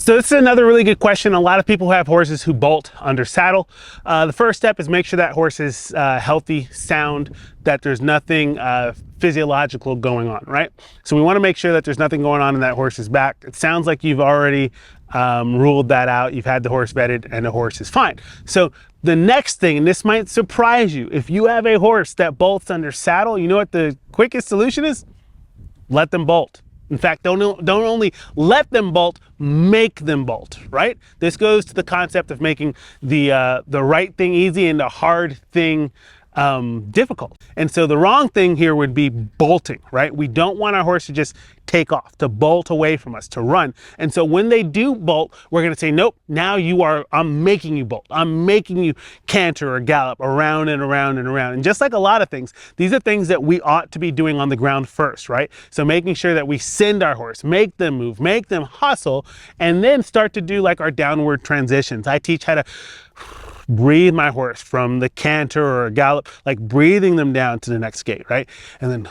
So this is another really good question. A lot of people have horses who bolt under saddle. The first step is make sure that horse is healthy, sound, that there's nothing physiological going on, right? So we want to make sure that there's nothing going on in that horse's back. It sounds like you've already ruled that out. You've had the horse vetted and the horse is fine. So the next thing, and this might surprise you, if you have a horse that bolts under saddle, you know what the quickest solution is? Let them bolt. In fact, don't only let them bolt, make them bolt, right? This goes to the concept of making the right thing easy and the hard thing difficult. And so the wrong thing here would be bolting, right? We don't want our horse to just take off, to bolt away from us, to run. And so when they do bolt, we're going to say, nope, now I'm making you bolt. I'm making you canter or gallop around and around and around. And just like a lot of things, these are things that we ought to be doing on the ground first, right? So making sure that we send our horse, make them move, make them hustle, and then start to do like our downward transitions. I teach how to breathe my horse from the canter or a gallop, like breathing them down to the next gait, right? And then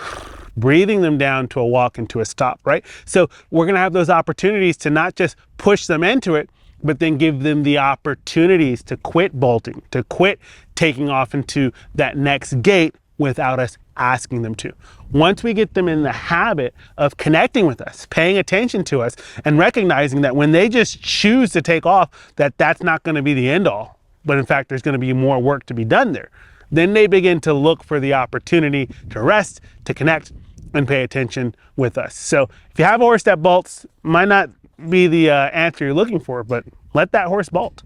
breathing them down to a walk and to a stop, right? So we're gonna have those opportunities to not just push them into it, but then give them the opportunities to quit bolting, to quit taking off into that next gait without us asking them to. Once we get them in the habit of connecting with us, paying attention to us, and recognizing that when they just choose to take off, that's not gonna be the end all, but in fact, there's going to be more work to be done there. Then they begin to look for the opportunity to rest, to connect, and pay attention with us. So if you have a horse that bolts, might not be the answer you're looking for, but let that horse bolt.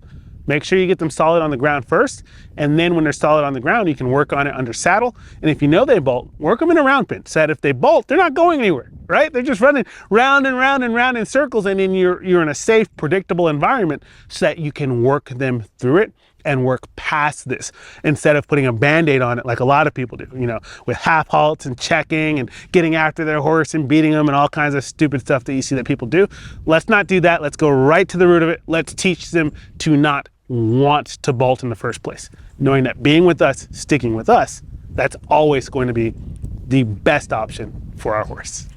Make sure you get them solid on the ground first, and then when they're solid on the ground, you can work on it under saddle. And if you know they bolt, work them in a round pin, so that if they bolt, they're not going anywhere, right? They're just running round and round and round in circles, and then you're in a safe, predictable environment so that you can work them through it and work past this instead of putting a band-aid on it like a lot of people do, you know, with half halts and checking and getting after their horse and beating them and all kinds of stupid stuff that you see that people do. Let's not do that. Let's go right to the root of it. Let's teach them to not want to bolt in the first place, knowing that being with us, sticking with us, that's always going to be the best option for our horse.